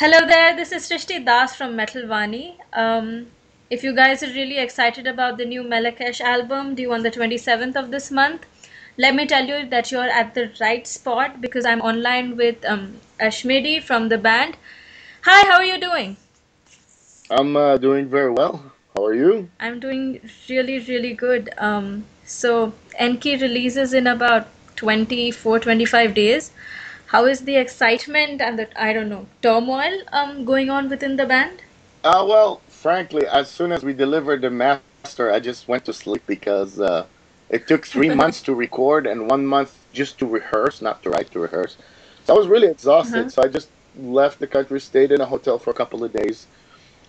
Hello there, this is Srishti Das from Metal Vani. If you guys are really excited about the new Melechesh album due on the 27th of this month, let me tell you that you're at the right spot because I'm online with Ashmedi from the band. Hi, how are you doing? I'm doing very well. How are you? I'm doing really, really good. So Enki releases in about 24, 25 days. How is the excitement and the, I don't know, turmoil going on within the band? Well, frankly, as soon as we delivered the master, I just went to sleep because it took 3 months to record and 1 month just to rehearse, not to write, to rehearse. So I was really exhausted. Uh-huh. So I just left the country, stayed in a hotel for a couple of days,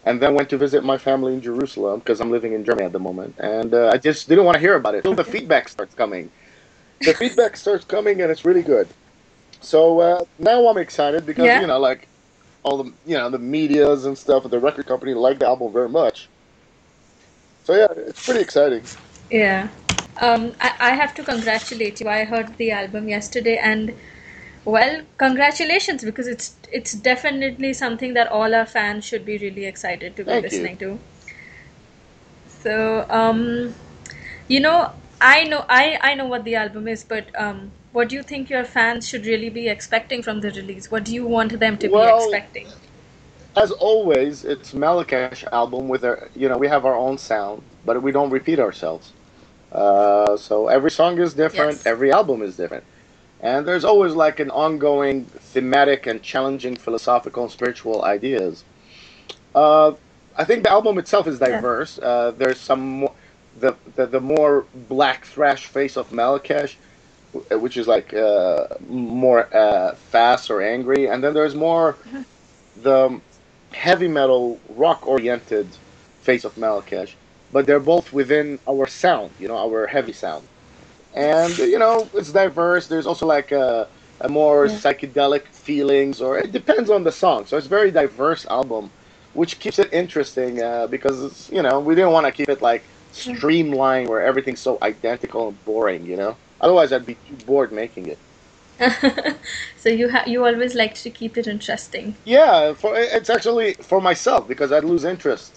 and then went to visit my family in Jerusalem because I'm living in Germany at the moment. And I just didn't want to hear about it until the Okay. feedback starts coming. The feedback starts coming, and it's really good. So now I'm excited because Yeah. like all the the medias and stuff, the record company like the album very much. So yeah, it's pretty exciting. Yeah. I have to congratulate you. I heard the album yesterday and well, congratulations because it's definitely something that all our fans should be really excited to be Thank you. listening to. So, you know, I know what the album is, but what do you think your fans should really be expecting from the release? What do you want them to be Well, expecting? as always, it's Melechesh album with our we have our own sound, but we don't repeat ourselves. So every song is different, Yes. every album is different, and there's always like an ongoing thematic and challenging philosophical and spiritual ideas. Uh, I think the album itself is Yeah. diverse. There's some more, the more black thrash face of Melechesh, which is like more fast or angry, and then there's more the heavy metal rock oriented face of Malakesh, but they're both within our sound, our heavy sound. And it's diverse. There's also like a more Yeah. psychedelic feelings, or it depends on the song. So it's a very diverse album, which keeps it interesting because we didn't want to keep it like streamlined where everything's so identical and boring. Otherwise I'd be too bored making it. So you always like to keep it interesting. Yeah, it's actually for myself because I'd lose interest.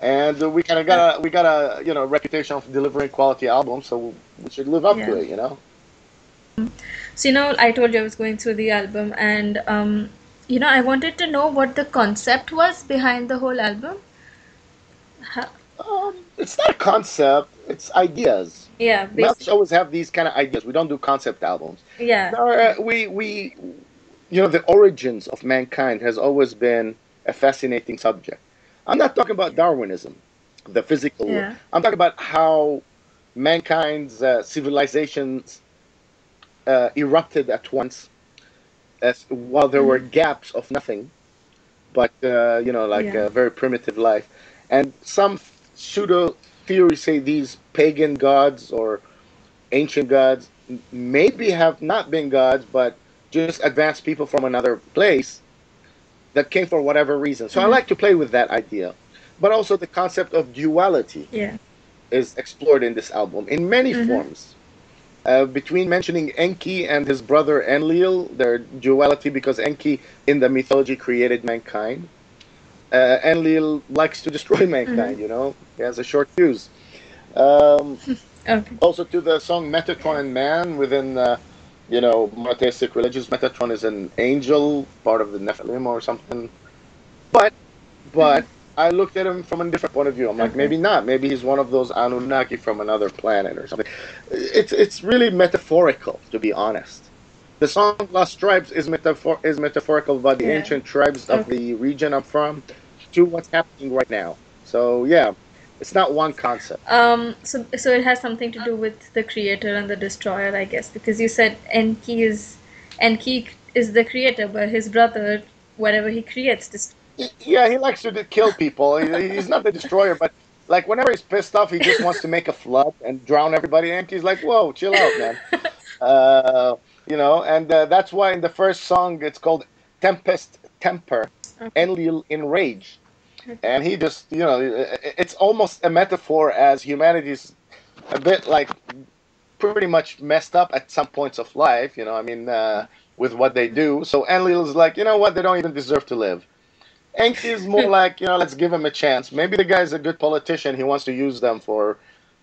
And we kind of Uh, got a reputation of delivering quality albums, so we should live up to yeah. it. So I told you I was going through the album, and I wanted to know what the concept was behind the whole album. Ha- It's not a concept; it's ideas. yeah, Melts basic. always have these kind of ideas. We don't do concept albums. Yeah. No, Yeah. the origins of mankind has always been a fascinating subject. I'm not talking about Darwinism, the physical. Yeah. I'm talking about how mankind's civilizations erupted at once, as while there were Hmm. gaps of nothing, but like Yeah. a very primitive life. And some pseudo theories say these pagan gods or ancient gods maybe have not been gods, but just advanced people from another place that came for whatever reason. So I Hmm. like to play with that idea. But also the concept of duality Yeah. is explored in this album in many Hmm. forms. Between mentioning Enki and his brother Enlil, their duality because Enki in the mythology created mankind. Enlil likes to destroy Hmm. mankind, he has a short fuse. Um, Okay. Also to the song Metatron and Man within, monotheistic religions, Metatron is an angel, part of the Nephilim or something. But, Hmm. but I looked at him from a different point of view. I'm like, Okay. maybe not. Maybe he's one of those Anunnaki from another planet or something. It's really metaphorical, to be honest. The song Lost Tribes is metaphorical about the Yeah. ancient tribes of Okay. the region I'm from to what's happening right now. So yeah, it's not one concept. So it has something to do with the creator and the destroyer, I guess, because you said Enki is the creator, but his brother, whatever he creates, Yeah, he likes to kill people. He's not the destroyer, but like whenever he's pissed off, he just wants to make a flood and drown everybody. And he's like, "Whoa, chill out, man." Uh, and that's why in the first song it's called Tempest Temper, okay. Enlil Enrage. Okay. And he just, it's almost a metaphor as humanity's a bit like pretty much messed up at some points of life, I mean, with what they do. So Enlil's like, you know what, they don't even deserve to live. Enki is more like, let's give him a chance. Maybe the guy's a good politician. He wants to use them for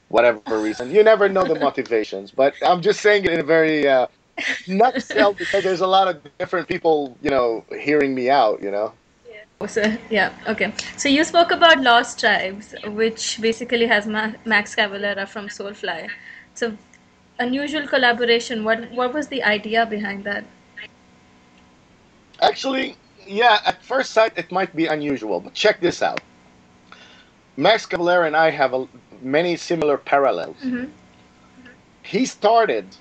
whatever reason. You never know the motivations, but I'm just saying it in a very nutshell because there's a lot of different people, hearing me out. So, yeah, okay. So you spoke about Lost Tribes, which basically has Max Cavalera from Soulfly. So unusual collaboration. What was the idea behind that? Actually, yeah, at first sight, it might be unusual, but check this out. Max Cavalera and I have many similar parallels. Mm-hmm. He started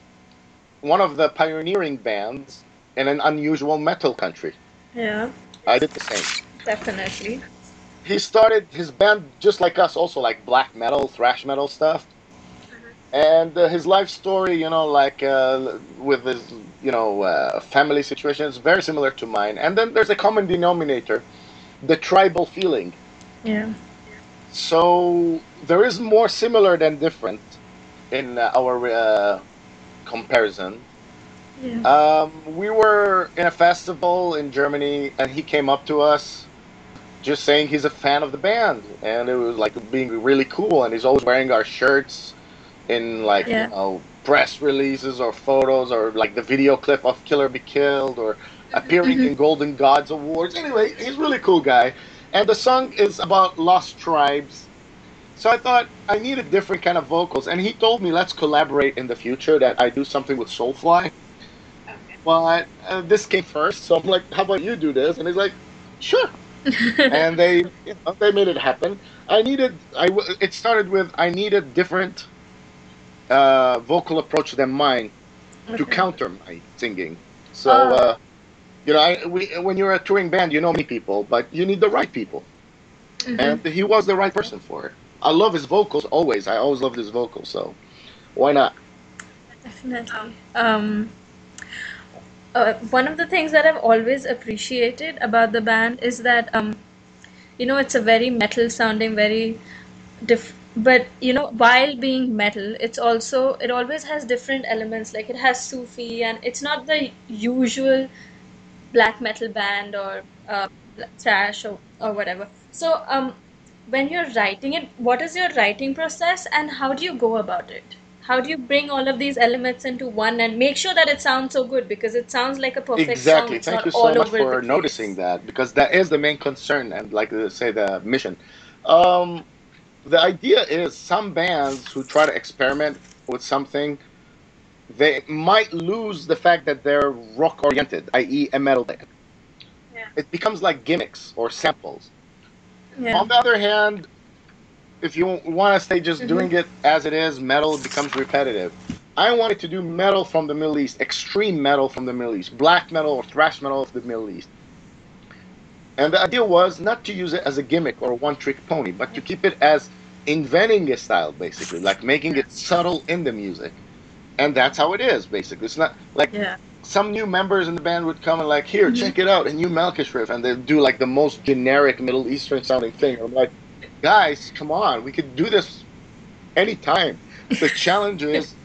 one of the pioneering bands in an unusual metal country. Yeah, I did the same. definitely. He started his band just like us, also like black metal, thrash metal stuff. And his life story, like with his, family situation is very similar to mine. And then there's a common denominator, the tribal feeling. Yeah. So there is more similar than different in our comparison. Yeah. We were in a festival in Germany, and he came up to us just saying he's a fan of the band, and it was like being really cool. And he's always wearing our shirts in like Yeah. press releases or photos or like the video clip of Killer Be Killed or appearing in Golden Gods Awards. Anyway, he's a really cool guy, and the song is about lost tribes. So I thought I needed different kind of vocals, and he told me let's collaborate in the future. That I do something with Soulfly, but this came first. So I'm like, how about you do this? And he's like, sure. And they made it happen. It started with I needed different vocal approach than mine to Okay. counter my singing. So, Oh. when you're a touring band, you know many people, but you need the right people. Mm-hmm. And he was the right person for it. I love his vocals always. I always loved his vocals, so why not? Definitely. One of the things that I've always appreciated about the band is that it's a very metal sounding, very but while being metal, it always has different elements. Like it has Sufi, and it's not the usual black metal band or thrash or whatever. So when you're writing it, what is your writing process and how do you go about it? How do you bring all of these elements into one and make sure that it sounds so good? Because it sounds like a perfect song. Exactly. It's Thank not you so all much over the for noticing place. that because that is the main concern and like say the mission. Um, the idea is some bands who try to experiment with something, they might lose the fact that they're rock oriented, i.e., a metal band. It becomes like gimmicks or samples. Yeah. On the other hand, if you want to stay just Mm-hmm. doing it as it is, metal becomes repetitive. I wanted to do metal from the Middle East, extreme metal from the Middle East, black metal or thrash metal of the Middle East. And the idea was not to use it as a gimmick or a one trick pony, but to keep it as inventing a style, basically, like making it subtle in the music. And that's how it is, basically. It's not like Yeah. some new members in the band would come and like, here, Mm-hmm. check it out, a new Melechesh riff, and they do like the most generic Middle Eastern sounding thing. I'm like, guys, come on, we could do this anytime. The challenge is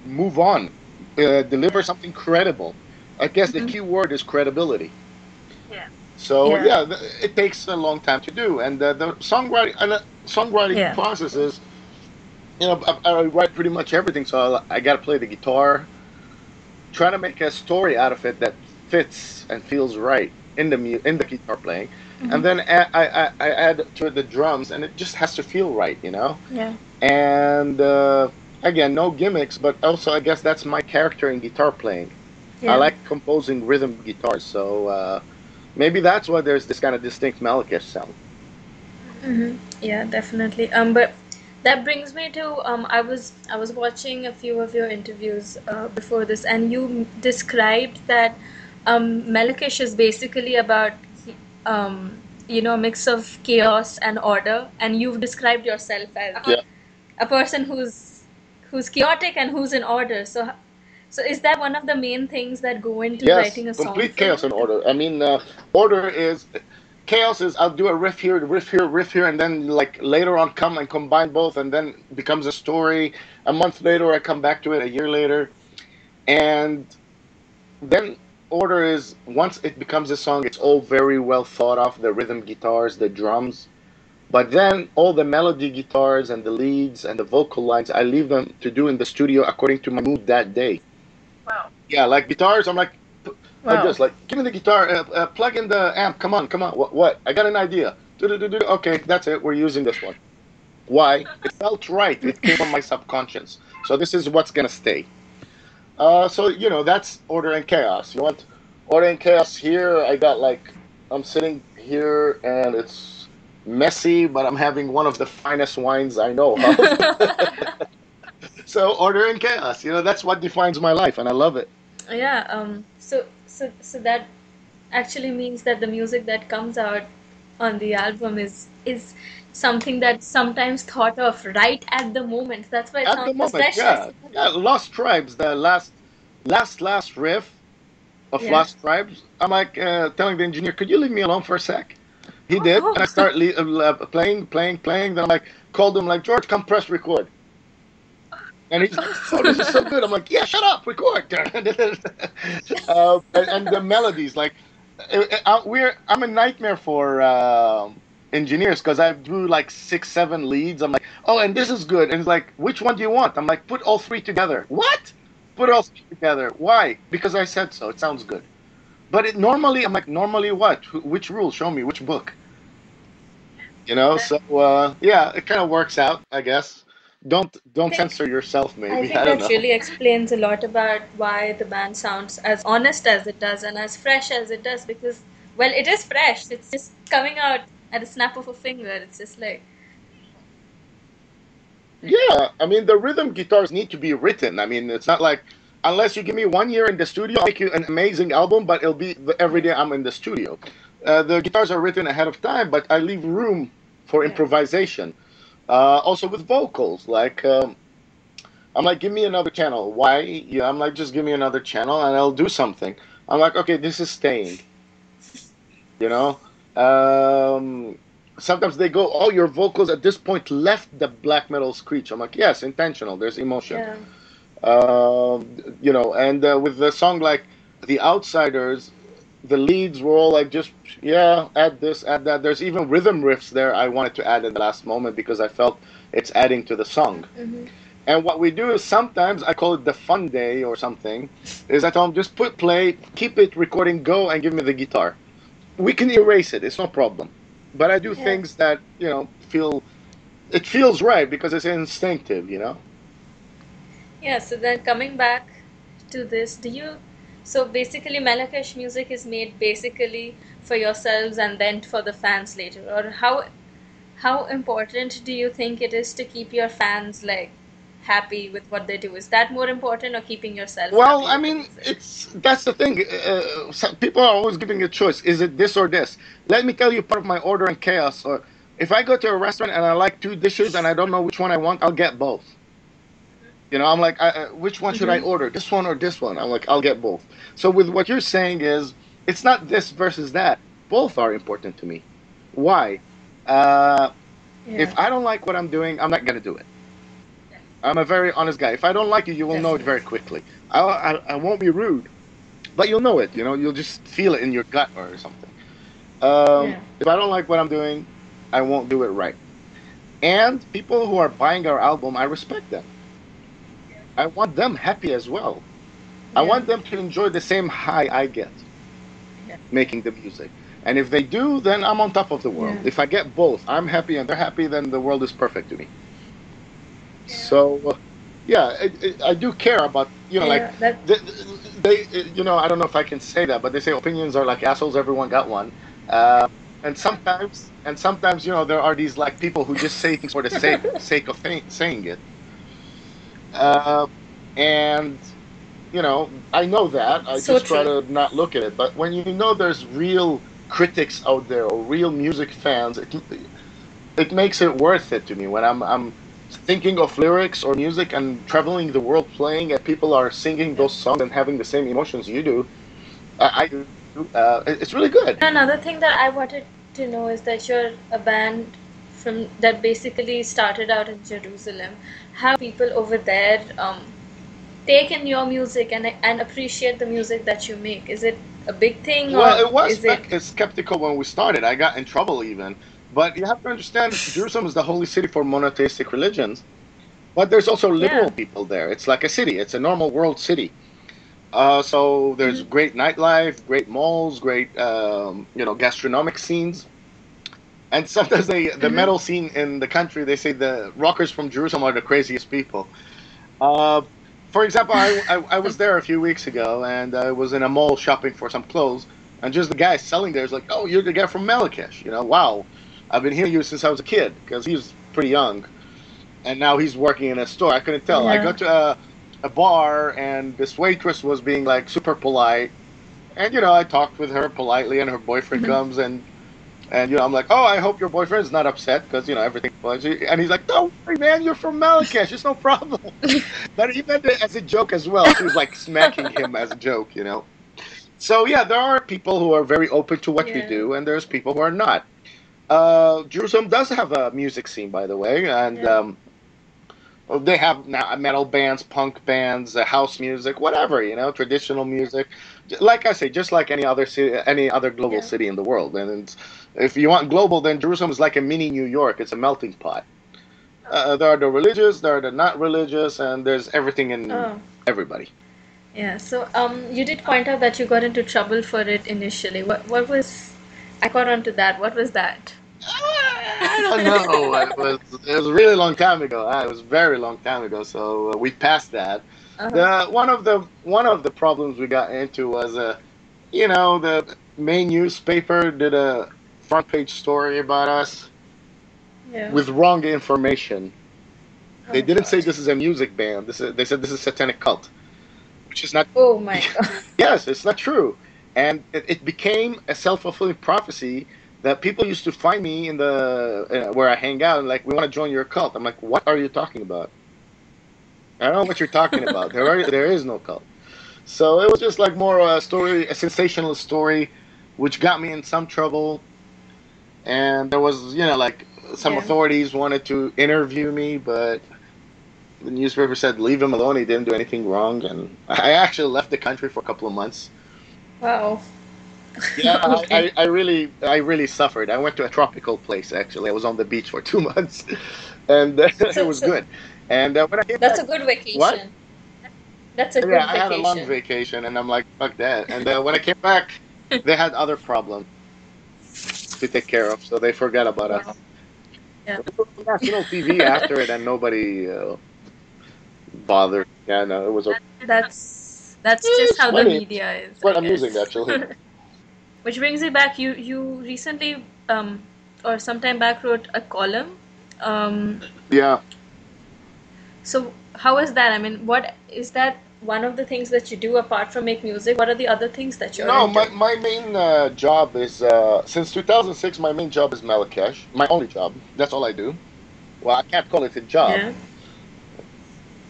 move on, deliver something credible. I guess the Mm-hmm. key word is credibility. So Yeah. yeah, it takes a long time to do, and the songwriting Yeah. process is, I write pretty much everything. So I got to play the guitar, trying to make a story out of it that fits and feels right in in the guitar playing, and Mm-hmm. then I add to it the drums, and it just has to feel right. Yeah. And again, no gimmicks, but also I guess that's my character in guitar playing. I Yeah. like composing rhythm guitars, so maybe that's why there's this kind of distinct Melechesh sound. Mm-hmm. Yeah, definitely. But that brings me to I was watching a few of your interviews before this, and you described that Melechesh is basically about a mix of chaos and order, and you've described yourself as Yeah. a person who's chaotic and who's in order. So is that one of the main things that go into Yes, writing a song complete for chaos you? and order. I mean, order is chaos is I'll do a riff here, and then like later on come and combine both, and then becomes a story. A month later, I come back to it. A year later, and then order is once it becomes a song, it's all very well thought of, the rhythm guitars, the drums. But then all the melody guitars and the leads and the vocal lines, I leave them to do in the studio according to my mood that day. Wow. Yeah, like guitars, I'm like Wow. this, like give me the guitar, plug in the amp. Come on, come on. What? I got an idea. Do. Okay, that's it. We're using this one. Why? It felt right. It came from my subconscious. So this is what's gonna stay. So that's order and chaos. You want order and chaos here? I got like I'm sitting here and it's messy, but I'm having one of the finest wines I know of. So order and chaos. That's what defines my life, and I love it. Yeah, so that actually means that the music that comes out on the album is something that's sometimes thought of right at the moment. That's why it At the sounds as moment, fresh as yeah, it yeah. does. Lost Tribes, the last riff of Yeah. Lost Tribes. I'm like telling the engineer, could you leave me alone for a sec? He did, and I Oh. start playing. Then I'm like, called him like, George, come press record. And he's like, oh, this is so good. I'm like, yeah, shut up, record. And the melodies, like, I'm a nightmare for engineers because I do like 6, 7 leads. I'm like, oh, and this is good. And he's like, which one do you want? I'm like, put all three together. What? Put all three together. Why? Because I said so. It sounds good. But normally, I'm like, normally what? Which rule? Show me which book. So yeah, it kind of works out, I guess. I Don't think censor yourself, I maybe. I think don't that know. really explains a lot about why the band sounds as honest as it does and as fresh as it does because, well, it is fresh. It's just coming out at a snap of a finger. It's just like, Yeah, I mean the rhythm guitars need to be written. I mean it's not like unless you give me 1 year in the studio, I'll make you an amazing album, but it'll be every yeah, day I'm in the studio. The guitars are written ahead of time, but I leave room for yeah, improvisation. Also with vocals, like I'm like, give me another channel. Why? Yeah, I'm like, just give me another channel and I'll do something. I'm like, okay, this is staying. You know. Um, Sometimes they go, oh, your vocals at this point left the black metal screech. I'm like, yes, intentional. There's emotion. yeah, And with the song like The Outsiders, the leads were all like just yeah, add this, add that. There's even rhythm riffs there I wanted to add in the last moment because I felt it's adding to the song. hmm, And what we do is sometimes I call it the fun day or something. Is I tell them just put play, keep it recording, go and give me the guitar. We can erase it. It's no problem. But I do yeah, things that feels right because it's instinctive. yeah. So then coming back to this, so basically Malakesh music is made basically for yourselves and then for the fans later, or how important do you think it is to keep your fans like happy with what they do? Is that more important or keeping yourself Well, happy I with the mean, music? that's the thing. Some people are always giving a choice. Is it this or this? Let me tell you part of my order and chaos. Or if I go to a restaurant and I like two dishes and I don't know which one I want, I'll get both. I'm like, which one should I Mm-hmm. order? This one or this one? I'm like, I'll get both. So with what you're saying is, it's not this versus that. Both are important to me. Why? Uh, Yeah, if I don't like what I'm doing, I'm not gonna do it. I'm a very honest guy. If I don't like you, you will know it very definitely. quickly. I won't be rude, but you'll know it. You'll just feel it in your gut or something. Yeah, If I don't like what I'm doing, I won't do it right. And people who are buying our album, I respect them. I want them happy as well. I yeah, want them to enjoy the same high I get yeah, making the music. And if they do, then I'm on top of the yeah, world. If I get both, I'm happy and they're happy, then the world is perfect to me. So, yeah, I do care about, like, yeah. That they, I don't know if I can say that, but they say opinions are like assholes, everyone got one. And sometimes, there are these like people who just say things for the sake of saying it. Uh, and I know that. I so just try true. to not look at it. But when you know there's real critics out there or real music fans, it makes it worth it to me when I'm thinking of lyrics or music and traveling the world playing and people are singing Yeah. those songs and having the same emotions you do. I do. It's really good. Another thing that I wanted to know is that you're a band from that basically started out in Jerusalem. How people over there take in your music and appreciate the music that you make? Is it a big thing, Well, or it was is it? skeptical when we started. I got in trouble even. But you have to understand, Jerusalem is the holy city for monotheistic religions. But there's also literal Yeah. people there. It's like a city. It's a normal world city. So there's Hmm. great nightlife, great malls, great gastronomic scenes. And sometimes the Hmm. metal scene in the country, they say the rockers from Jerusalem are the craziest people. Uh, for example, I was there a few weeks ago, and I was in a mall shopping for some clothes, and just the guy selling there is like, "Oh, you're the guy from Melechesh, wow, I've been hearing you since I was a kid," because he was pretty young, and now he's working in a store. I couldn't tell. I Yeah. got to a bar, and this waitress was being like super polite, and I talked with her politely, and her boyfriend Hmm. comes, and I'm like, oh, I hope your boyfriend's not upset because everything. And he's like, don't worry, man, you're from Marrakesh, it's no problem. But he meant it as a joke as well. She was like smacking him as a joke. So yeah, there are people who are very open to what we Yeah. do, and there's people who are not. Jerusalem does have a music scene, by the way, and Yeah. they have now metal bands, punk bands, house music, whatever, traditional music. Like I say, just like any other city, any other global Yeah. city in the world. And if you want global, then Jerusalem is like a mini New York. It's a melting pot. There are the religious, there are the not religious, and there's everything in Oh. everybody. Yeah. So you did point out that you got into trouble for it initially. What was? I caught on to that. What was that? I don't know. It was a really long time ago. It was a very long time ago. So we passed that. Uh-huh. The one of the problems we got into was the main newspaper did a front page story about us Yeah. with wrong information. They Oh didn't say God. this is a music band. They said this is satanic cult, which is not. Oh my God. Yes, it's not true. And it became a self-fulfilling prophecy that people used to find me in the where I hang out and like, we want to join your cult. I'm like, what are you talking about? I don't know what you're talking about. There is no cult. So it was just like more a story, a sensational story, which got me in some trouble. And there was, like some Yeah. authorities wanted to interview me, but the newspaper said leave him alone. He didn't do anything wrong, and I actually left the country for a couple of months. Wow. Yeah, Okay. I really suffered. I went to a tropical place actually. I was on the beach for 2 months, and it So was so good. And when I came that's back, a good what? vacation. That's a Yeah, good I had a long vacation. vacation, and I'm like, fuck that. And when I came back, they had other problems to take care of, so they forgot about Wow. us. Yeah. It was on national TV after it, and nobody bothered. Yeah, no, it was okay. That's just It's how the funny. media is, It's I quite amusing, guess. actually. Which brings me back. You recently or sometime back wrote a column. Um, Yeah. so how is that? I mean, what is that one of the things that you do apart from make music? What are the other things that you're No, my, into? my main job is since 2006. My main job is Melechesh. My only job. That's all I do. Well, I can't call it a job. Yeah.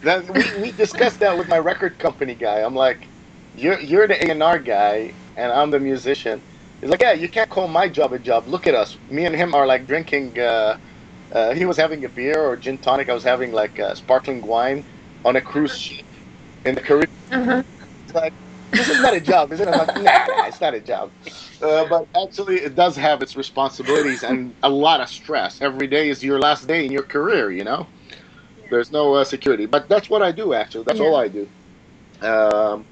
Then we discussed that with my record company guy. I'm like, you're the A&R guy, and I'm the musician. He's like, yeah, you can't call my job a job. Look at us. Me and him are like drinking. He was having a beer or gin tonic. I was having like sparkling wine on a cruise ship in the Caribbean. Uh-huh. He's like, this is not a job, is it? I'm like, nah, it's not a job. But actually, it does have its responsibilities and a lot of stress. Every day is your last day in your career. There's no security, but that's what I do. Actually, that's all Yeah. I do. Um,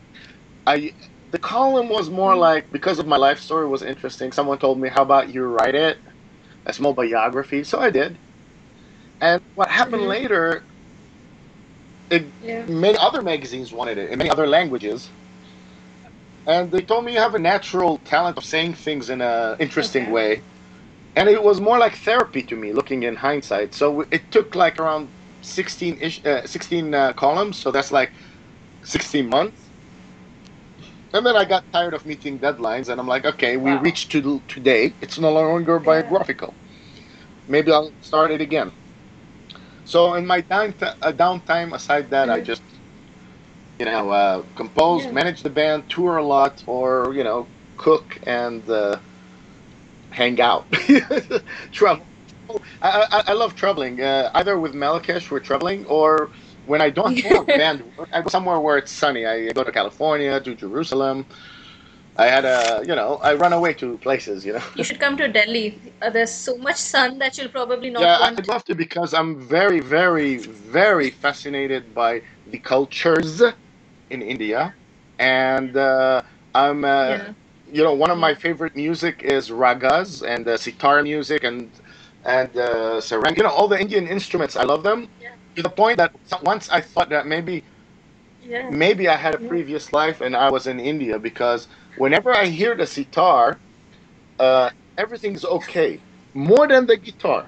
I The column was more Mm. like, because of my life story was interesting. Someone told me, "How about you write it, a small biography?" So I did. And what happened Mm-hmm. later? Yeah. Many other magazines wanted it in many other languages, and they told me you have a natural talent of saying things in a interesting Okay. way. And it was more like therapy to me, looking in hindsight. So it took like around 16 columns. So that's like 16 months. And then I got tired of meeting deadlines, and I'm like, okay, we Wow. reached to today. It's no longer Yeah. biographical. Maybe I'll start it again. So in my downtime, aside that, I Mm-hmm. just compose, Yeah. manage the band, tour a lot, or cook and hang out, travel. I love traveling. Either with Malakesh, we're traveling, or when I don't have band work, I go somewhere where it's sunny. I go to California, to Jerusalem. I had I run away to places, you know. You should come to Delhi. There's so much sun that you'll probably not Yeah, I'd want. love to because I'm very, very, very fascinated by the cultures in India, and I'm, Yeah. one of my Yeah. favorite music is ragas and sitar music and sarang. All the Indian instruments. I love them Yeah. to the point that once I thought that Yeah. maybe I had a Yeah. previous life and I was in India because whenever I hear the sitar, uh, everything's okay, more than the guitar.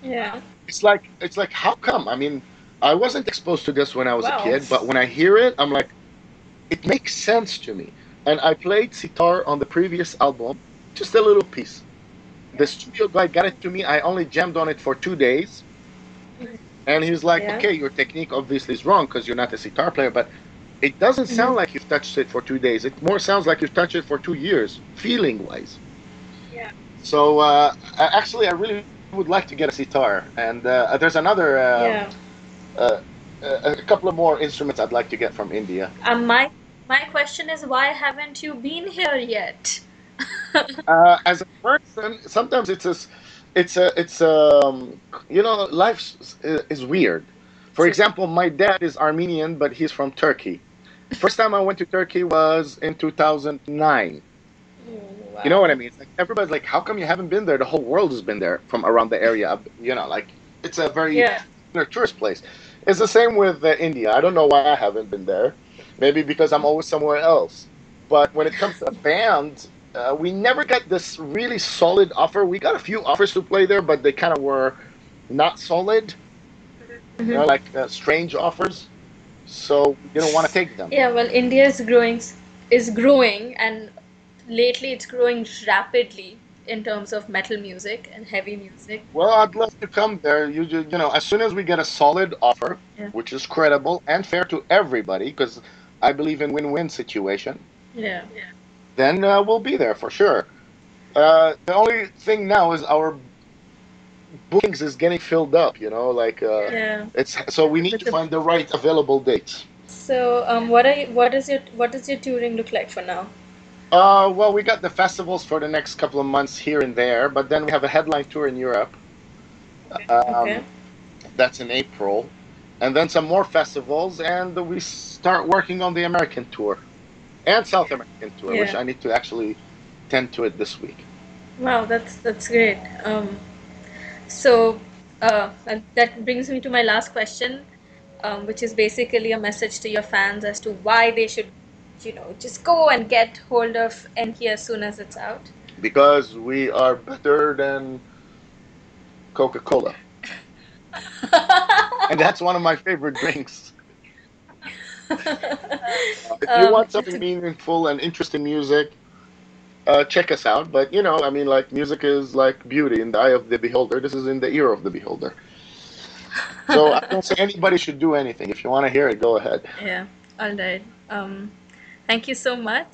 Yeah. It's like how come? I mean, I wasn't exposed to this when I was a Wow. kid, but when I hear it, I'm like, it makes sense to me. And I played sitar on the previous album, just a little piece. The studio guy got it to me. I only jammed on it for 2 days, and he's like, Yeah. "Okay, your technique obviously is wrong because you're not a sitar player, but it doesn't sound Hmm. like you've touched it for 2 days. It more sounds like you've touched it for 2 years, feeling wise." Yeah. So actually, I really would like to get a sitar, and there's another Yeah. uh, a couple of more instruments I'd like to get from India. My question is, why haven't you been here yet? As a person, sometimes life is weird. For So, example, my dad is Armenian, but he's from Turkey. First time I went to Turkey was in 2009. oh, You know what I wow. mean? It's like everybody's like, "How come you haven't been there? The whole world has been there from around the area." Like it's a very Yeah. tourist place. It's the same with India. I don't know why I haven't been there. Maybe because I'm always somewhere else. But when it comes to bands, we never got this really solid offer. We got a few offers to play there, but they kind of were not solid. Mhm. Like strange offers. So we didn't want to take them. Yeah, well, India is growing, and lately it's growing rapidly in terms of metal music and heavy music. Well, I'd love to come there. As soon as we get a solid offer, Yeah. which is credible and fair to everybody, because I believe in win-win situation, Yeah. then we'll be there for sure. The only thing now is our bookings is getting filled up. Like Yeah. it's so we need With to the find the right available dates. So, what does your touring look like for now? Well, we got the festivals for the next couple of months here and there, but then we have a headline tour in Europe. Okay. Um, that's in April, and then some more festivals, and we start working on the American tour and South American tour, which Yeah. I need to actually tend to it this week. Wow, that's great. So, and that brings me to my last question, which is basically a message to your fans as to why they should, just go and get hold of Enki as soon as it's out. Because we are better than Coca-Cola, and that's one of my favorite drinks. If you want something To, meaningful and interesting music, check us out. But I mean, like music is like beauty in the eye of the beholder. This is in the ear of the beholder. So I don't say anybody should do anything. If you want to hear it, go ahead. yeah, all right. Thank you so much.